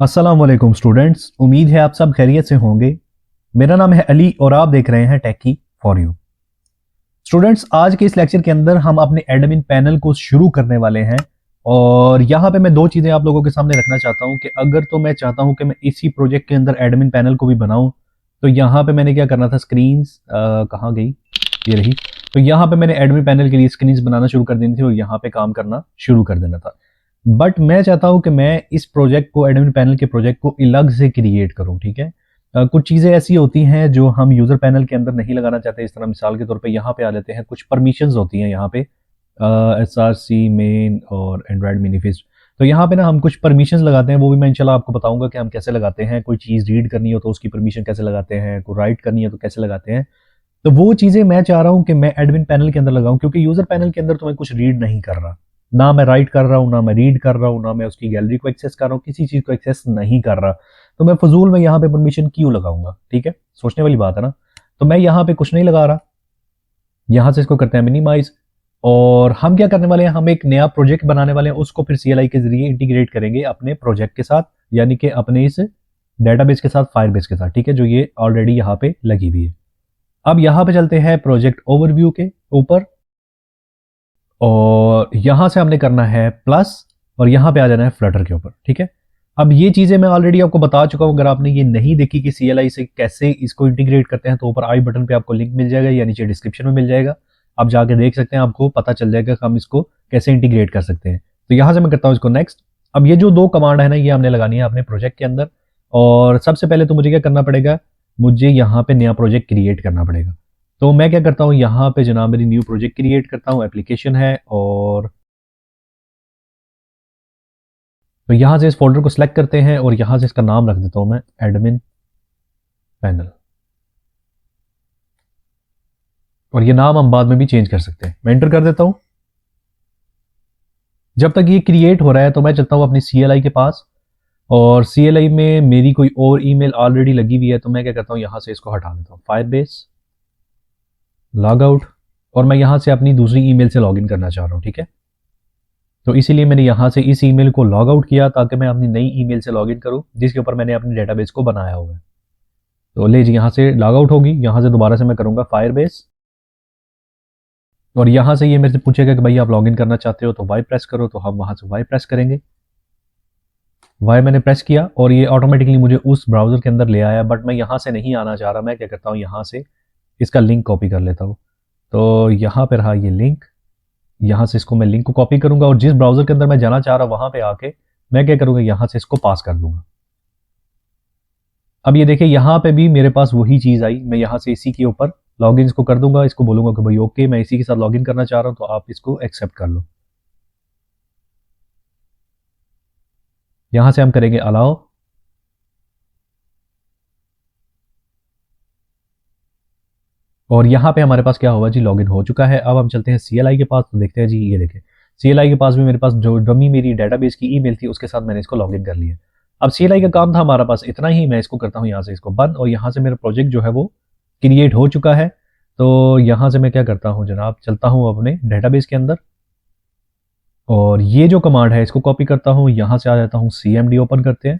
अस्सलाम वालेकुम स्टूडेंट्स, उम्मीद है आप सब खैरियत से होंगे। मेरा नाम है अली और आप देख रहे हैं टेकी फॉर यू। स्टूडेंट्स, आज के इस लेक्चर के अंदर हम अपने एडमिन पैनल को शुरू करने वाले हैं और यहाँ पे मैं दो चीज़ें आप लोगों के सामने रखना चाहता हूँ कि अगर तो मैं चाहता हूँ कि मैं इसी प्रोजेक्ट के अंदर एडमिन पैनल को भी बनाऊँ, तो यहाँ पे मैंने क्या करना था, स्क्रीन्स कहाँ गई, ये रही। तो यहाँ पे मैंने एडमिन पैनल के लिए स्क्रीन्स बनाना शुरू कर देनी थी और यहाँ पे काम करना शुरू कर देना था। बट मैं चाहता हूं कि मैं इस प्रोजेक्ट को, एडमिन पैनल के प्रोजेक्ट को अलग से क्रिएट करूं। ठीक है, कुछ चीज़ें ऐसी होती हैं जो हम यूज़र पैनल के अंदर नहीं लगाना चाहते। इस तरह मिसाल के तौर पे यहाँ पे आ लेते हैं, कुछ परमिशंस होती हैं यहाँ पे, SRC मेन और एंड्रॉयड मिनीफिस्ट। तो यहाँ पे ना हम कुछ परमिशंस लगाते हैं, वो भी मैं इंशाल्लाह आपको बताऊंगा कि हम कैसे लगाते हैं। कोई चीज़ रीड करनी हो तो उसकी परमिशन कैसे लगाते हैं, कोई राइट करनी है तो कैसे लगाते हैं। तो वो चीज़ें मैं चाह रहा हूँ कि मैं एडमिन पैनल के अंदर लगाऊं, क्योंकि यूज़र पैनल के अंदर तो मैं कुछ रीड नहीं कर रहा, ना मैं राइट कर रहा हूँ, ना मैं रीड कर रहा हूँ, ना मैं उसकी गैलरी को एक्सेस कर रहा हूँ, किसी चीज़ को एक्सेस नहीं कर रहा। तो मैं फजूल में यहाँ पे परमिशन क्यों लगाऊंगा? ठीक है, सोचने वाली बात है ना। तो मैं यहाँ पे कुछ नहीं लगा रहा, यहाँ से इसको करते हैं मिनिमाइज। और हम क्या करने वाले हैं, हम एक नया प्रोजेक्ट बनाने वाले हैं, उसको फिर CLI के जरिए इंटीग्रेट करेंगे अपने प्रोजेक्ट के साथ, यानी कि अपने इस डेटाबेस के साथ, फायरबेस के साथ। ठीक है, जो ये ऑलरेडी यहाँ पे लगी हुई है। अब यहाँ पे चलते हैं प्रोजेक्ट ओवरव्यू के ऊपर और यहां से हमने करना है प्लस और यहां पे आ जाना है फ्लटर के ऊपर। ठीक है, अब ये चीजें मैं ऑलरेडी आपको बता चुका हूं। अगर आपने ये नहीं देखी कि CLI से कैसे इसको इंटीग्रेट करते हैं, तो ऊपर आई बटन पे आपको लिंक मिल जाएगा या नीचे डिस्क्रिप्शन में मिल जाएगा, आप जाके देख सकते हैं, आपको पता चल जाएगा कि हम इसको कैसे इंटीग्रेट कर सकते हैं। तो यहां से मैं करता हूं इसको नेक्स्ट। अब ये जो दो कमांड है ना, ये हमने लगानी है अपने प्रोजेक्ट के अंदर। और सबसे पहले तो मुझे क्या करना पड़ेगा, मुझे यहाँ पे नया प्रोजेक्ट क्रिएट करना पड़ेगा। तो मैं क्या करता हूँ, यहाँ पे जनाब मेरी न्यू प्रोजेक्ट क्रिएट करता हूँ, एप्लीकेशन है, और तो यहाँ से इस फोल्डर को सिलेक्ट करते हैं और यहाँ से इसका नाम रख देता हूँ मैं एडमिन पैनल। और ये नाम हम बाद में भी चेंज कर सकते हैं। मैं एंटर कर देता हूँ। जब तक ये क्रिएट हो रहा है तो मैं चलता हूँ अपनी CLI के पास, और CLI में मेरी कोई और ईमेल ऑलरेडी लगी हुई है, तो मैं क्या करता हूँ, यहाँ से इसको हटा देता हूँ, फायरबेस लॉग आउट। और मैं यहाँ से अपनी दूसरी ईमेल से लॉगिन करना चाह रहा हूँ। ठीक है, तो इसीलिए मैंने यहाँ से इस ईमेल को लॉग आउट किया ताकि मैं अपनी नई ईमेल से लॉगिन करूँ जिसके ऊपर मैंने अपनी डेटाबेस को बनाया हुआ है। तो ले जी, यहाँ से लॉग आउट होगी, यहाँ से दोबारा से मैं करूँगा फायरबेस, और यहाँ से ये मेरे से पूछेगा कि भाई आप लॉगिन करना चाहते हो तो वाई प्रेस करो, तो हम वहाँ से वाई प्रेस करेंगे। वाई मैंने प्रेस किया और ये ऑटोमेटिकली मुझे उस ब्राउज़र के अंदर ले आया, बट मैं यहाँ से नहीं आना चाह रहा। मैं क्या करता हूँ, यहाँ से इसका लिंक कॉपी कर लेता हूँ। तो यहाँ पर रहा ये लिंक, यहाँ से इसको मैं लिंक को कॉपी करूँगा और जिस ब्राउज़र के अंदर मैं जाना चाह रहा हूँ वहाँ पे आके मैं क्या करूँगा, यहाँ से इसको पास कर दूंगा। अब ये देखिए, यहाँ पे भी मेरे पास वही चीज़ आई। मैं यहाँ से इसी के ऊपर लॉगिन इसको कर दूंगा, इसको बोलूंगा कि भाई ओके मैं इसी के साथ लॉगिन करना चाह रहा हूँ, तो आप इसको एक्सेप्ट कर लो। यहाँ से हम करेंगे अलाउ, और यहाँ पे हमारे पास क्या होगा जी, लॉगिन हो चुका है। अब हम चलते हैं CLI के पास, तो देखते हैं जी, ये देखें CLI के पास भी मेरे पास जो डमी मेरी डेटाबेस की ईमेल थी उसके साथ मैंने इसको लॉगिन कर लिया। अब CLI का काम था हमारा पास इतना ही। मैं इसको करता हूँ यहाँ से इसको बंद, और यहाँ से मेरा प्रोजेक्ट जो है वो क्रिएट हो चुका है। तो यहाँ से मैं क्या करता हूँ जनाब, चलता हूँ अपने डेटाबेस के अंदर और ये जो कमांड है इसको कॉपी करता हूँ, यहाँ से आ जाता हूँ, CMD ओपन करते हैं,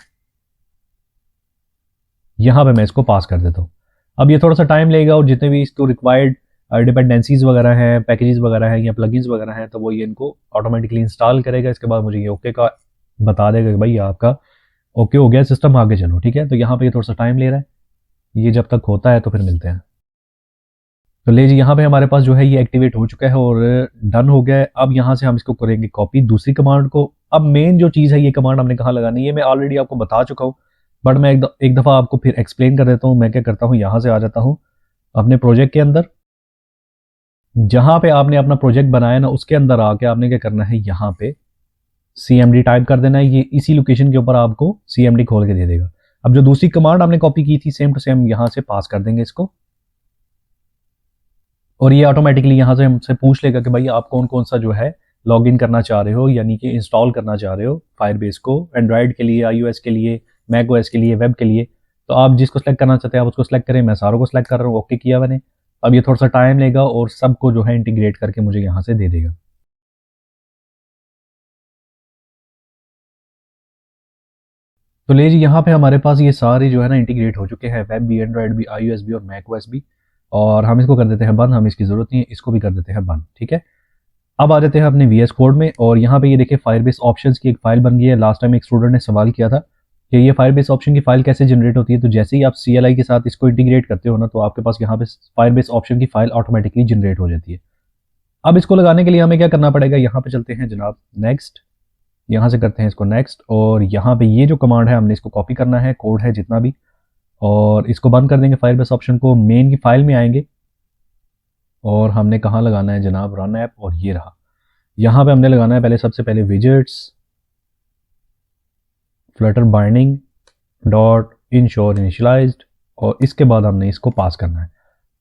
यहाँ पे मैं इसको पास कर देता हूँ। अब ये थोड़ा सा टाइम लेगा और जितने भी इसको रिक्वायर्ड डिपेंडेंसीज वगैरह हैं, पैकेजेस वगैरह हैं या प्लगइन्स वगैरह हैं, तो वो ये इनको ऑटोमेटिकली इंस्टॉल करेगा। इसके बाद मुझे ये ओके का बता देगा कि भाई आपका ओके हो गया सिस्टम, आगे चलो। ठीक है, तो यहाँ पे ये थोड़ा सा टाइम ले रहा है, ये जब तक होता है तो फिर मिलते हैं। तो ले जी, यहाँ पे हमारे पास जो है ये एक्टिवेट हो चुका है और डन हो गया है। अब यहाँ से हम इसको करेंगे कॉपी दूसरी कमांड को। अब मेन जो चीज़ है, ये कमांड हमने कहाँ लगानी है, ये मैं ऑलरेडी आपको बता चुका हूँ, बट मैं एक दफ़ा आपको फिर एक्सप्लेन कर देता हूँ। मैं क्या करता हूँ, यहाँ से आ जाता हूँ अपने प्रोजेक्ट के अंदर, जहाँ पे आपने अपना प्रोजेक्ट बनाया ना उसके अंदर आके आपने क्या करना है, यहाँ पे CMD टाइप कर देना है। ये इसी लोकेशन के ऊपर आपको CMD खोल के दे देगा। अब जो दूसरी कमांड हमने कॉपी की थी सेम टू सेम यहाँ से पास कर देंगे इसको, और ये ऑटोमेटिकली यहाँ से हमसे पूछ लेगा कि भाई आप कौन कौन सा जो है लॉगिन करना चाह रहे हो, यानी कि इंस्टॉल करना चाह रहे हो फायरबेस को, एंड्रॉयड के लिए, iOS के लिए, मैक OS के लिए, वेब के लिए। तो आप जिसको सेलेक्ट करना चाहते हैं आप उसको सेलेक्ट करें। मैं सारों को सेलेक्ट कर रहा हूँ, ओके किया मैंने। अब ये थोड़ा सा टाइम लेगा और सबको जो है इंटीग्रेट करके मुझे यहाँ से दे देगा। तो ले जी, यहाँ पे हमारे पास ये सारे जो है ना इंटीग्रेट हो चुके हैं, वेब भी, एंड्रॉयड भी, iOS भी और मैकओएस भी। और हम इसको कर देते हैं बंद, हमें इसकी ज़रूरत नहीं है, इसको भी कर देते हैं बंद। ठीक है, अब आ जाते हैं अपने VS कोड में, और यहाँ पे ये देखिए फायरबेस ऑप्शंस की एक फाइल बन गई है। लास्ट टाइम एक स्टूडेंट ने सवाल किया था कि ये फायरबेस ऑप्शन की फाइल कैसे जनरेट होती है। तो जैसे ही आप CLI के साथ इसको इंटीग्रेट करते हो ना, तो आपके पास यहाँ पे फायरबेस ऑप्शन की फाइल ऑटोमेटिकली जनरेट हो जाती है। अब इसको लगाने के लिए हमें क्या करना पड़ेगा, यहाँ पे चलते हैं जनाब नेक्स्ट, यहाँ से करते हैं इसको नेक्स्ट, और यहाँ पे ये जो कमांड है हमने इसको कॉपी करना है, कोड है जितना भी, और इसको बंद कर देंगे। फायरबेस ऑप्शन को मेन की फाइल में आएंगे, और हमने कहाँ लगाना है जनाब, रन ऐप, और ये रहा। यहाँ पे हमने लगाना है पहले, सबसे पहले widgets Flutter binding dot ensure initialised, और इसके बाद हमने इसको पास करना है।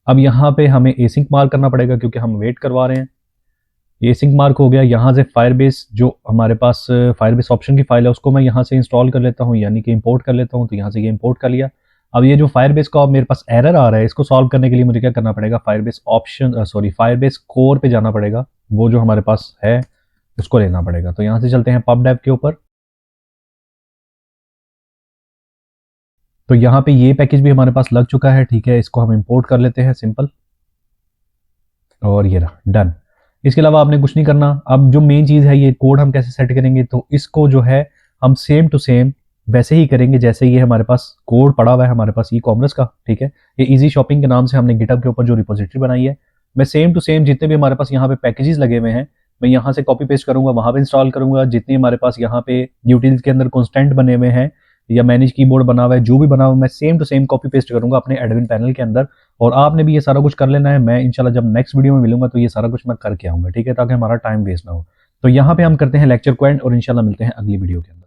अब यहाँ पे हमें एसिंक मार्क करना पड़ेगा क्योंकि हम वेट करवा रहे हैं। एसिंक मार्क हो गया। यहाँ से फायरबेस जो हमारे पास फायरबेस ऑप्शन की फाइल है उसको मैं यहाँ से इंस्टॉल कर लेता हूँ, यानी कि इंपोर्ट कर लेता हूँ। तो यहाँ से ये इंपोर्ट कर लिया। अब ये जो फायरबेस का मेरे पास एरर आ रहा है, इसको सॉल्व करने के लिए मुझे क्या करना पड़ेगा, फायरबेस ऑप्शन फायरबेस कोर पे जाना पड़ेगा, वो जो हमारे पास है उसको लेना पड़ेगा। तो यहाँ से चलते हैं पबडेव के ऊपर। तो यहाँ पे ये पैकेज भी हमारे पास लग चुका है। ठीक है, इसको हम इंपोर्ट कर लेते हैं सिंपल, और ये रहा डन। इसके अलावा आपने कुछ नहीं करना। अब जो मेन चीज़ है, ये कोड हम कैसे सेट करेंगे, तो इसको जो है हम सेम टू सेम वैसे ही करेंगे जैसे ये हमारे पास कोड पड़ा हुआ है हमारे पास ई-कॉमर्स का। ठीक है, ये इजी शॉपिंग के नाम से हमने गिटहब के ऊपर जो रिपोजिटरी बनाई है, मैं सेम टू सेम जितने भी हमारे पास यहाँ पे पैकेजेस लगे हुए हैं, मैं यहाँ से कॉपी पेस्ट करूंगा, वहां पे इंस्टॉल करूंगा। जितने हमारे पास यहाँ पे यूटिल्स के अंदर कॉन्स्टेंट बने हुए हैं या मैनेज कीबोर्ड बना हुआ है, जो भी बना हुआ है, मैं same to same copy paste करूंगा अपने एडमिन पैनल के अंदर। और आपने भी ये सारा कुछ कर लेना है। मैं इंशाल्लाह जब नेक्स्ट वीडियो में मिलूंगा तो ये सारा कुछ मैं करके आऊंगा। ठीक है, ताकि हमारा टाइम वेस्ट ना हो। तो यहाँ पे हम करते हैं लेक्चर को एंड, और इंशाल्लाह मिलते हैं अगली वीडियो के अंदर।